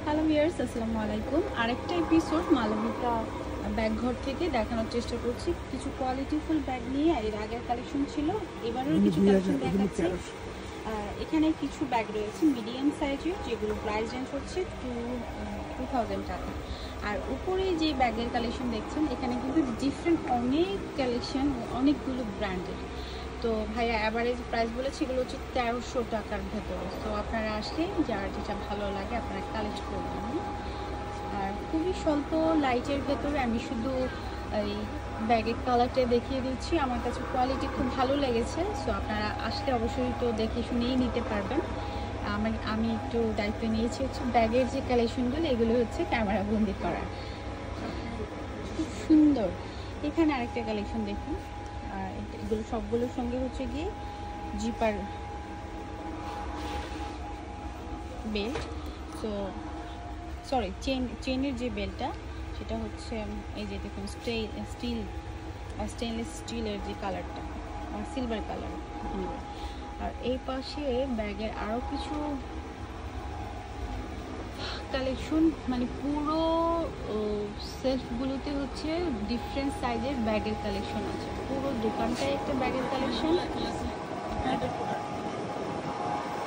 Hello viewers, আসসালামু আলাইকুম। আরেকটা এপিসোড মালবিকা ব্যাগ ঘর থেকে দেখানোর চেষ্টা করছি। কিছু কোয়ালিটিফুল ব্যাগ নিয়ে এর আগের কালেকশন ছিল, এবারেও কিছু কালেকশন দেখাচ্ছি। এখানে কিছু ব্যাগ রয়েছে মিডিয়াম সাইজের, যেগুলো প্রাইস রেঞ্জ হচ্ছে 2000 টাকা। আর উপরে যে ব্যাগের কালেকশন দেখছেন, এখানে কিন্তু ডিফারেন্ট অনেক কালেকশন, অনেকগুলো ব্র্যান্ডের। তো ভাইয়া অ্যাভারেজ প্রাইস বলেছে এগুলো হচ্ছে 1300 টাকার ভেতরে। তো আপনারা আসলে যার যেটা ভালো লাগে আপনারা কালেক্ট করবেন। আর খুবই স্বল্প লাইটের ভেতরে আমি শুধু এই ব্যাগের কালারটা দেখিয়ে দিচ্ছি। আমার কাছে কোয়ালিটি খুব ভালো লেগেছে। সো আপনারা আসলে অবশ্যই তো দেখে শুনেই নিতে পারবেন। আমি একটু দায়িত্ব নিয়েছি হচ্ছে ব্যাগের যে কালেকশনগুলো এগুলো হচ্ছে ক্যামেরা বন্দি করা। খুব সুন্দর। এখানে আরেকটা কালেকশন দেখুন। আর এগুলো সবগুলোর সঙ্গে হচ্ছে গিয়ে জিপার বেল্ট। সো সরি, চেনের যে বেল্টটা সেটা হচ্ছে এই যে দেখুন স্টেনলেস স্টিলের যে কালারটা, সিলভার কালার। আর এই পাশে ব্যাগের আরও কিছু কালেকশন, মানে পুরো সেলফগুলোতে হচ্ছে ডিফারেন্ট সাইজের ব্যাগের কালেকশন আছে। পুরো দোকানটাই একটা ব্যাগের কালেকশন।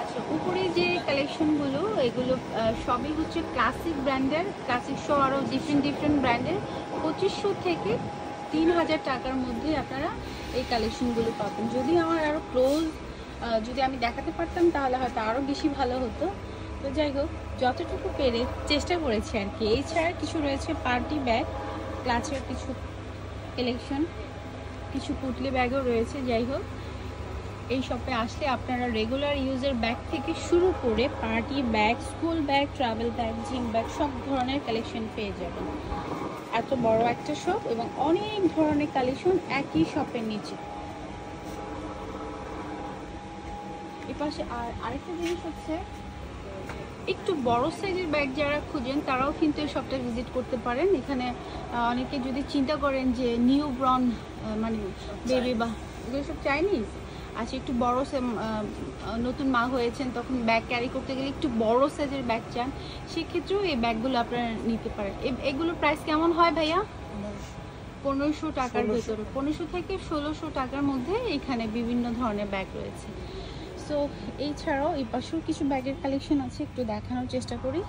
আচ্ছা, উপরে যে কালেকশনগুলো এগুলো সবই হচ্ছে ক্লাসিক ব্র্যান্ডের, ক্লাসিক সহ আরও ডিফারেন্ট ব্র্যান্ডের। 2500 থেকে 3000 টাকার মধ্যে আপনারা এই কালেকশনগুলো পাবেন। যদি আমার আরও ক্লোজ যদি আমি দেখাতে পারতাম তাহলে হয়তো আরও বেশি ভালো হতো। তো যাই হোক, যতটুকু পেরে চেষ্টা করেছি আর কি। এছাড়া কিছু রয়েছে পার্টি ব্যাগ, ক্লাচের কিছু কালেকশন, কিছু পুটলি ব্যাগও রয়েছে। যাই হোক, এই শপে আসলে আপনারা রেগুলার ইউজের ব্যাগ থেকে শুরু করে party bag, school bag, travel bag, gym bag সব ধরনের কালেকশন পেয়ে যাবেন। এত বড় একটা শপ এবং অনেক ধরনের কালেকশন একই শপের নিচে। এপাশে আরেকটা জিনিস হচ্ছে, একটু বড় সাইজের ব্যাগ যারা খুঁজেন তারাও কিন্তু এই শপটা ভিজিট করতে পারেন। এখানে অনেকে যদি চিন্তা করেন যে নিউ ব্রন মানে বেবি বা এগুলো সব চাইনিজ, আচ্ছা একটু বড় নতুন মা হয়েছেন, তখন ব্যাগ ক্যারি করতে গেলে একটু বড় সাইজের ব্যাগ চান, সেক্ষেত্রেও এই ব্যাগগুলো আপনারা নিতে পারেন। এগুলোর প্রাইস কেমন হয় ভাইয়া? 1500 টাকার ভেতরে, 1500 থেকে 1600 টাকার মধ্যে এখানে বিভিন্ন ধরনের ব্যাগ রয়েছে। সো এছাড়াও এই পাশেও কিছু ব্যাগের কালেকশন আছে, একটু দেখানোর চেষ্টা করি।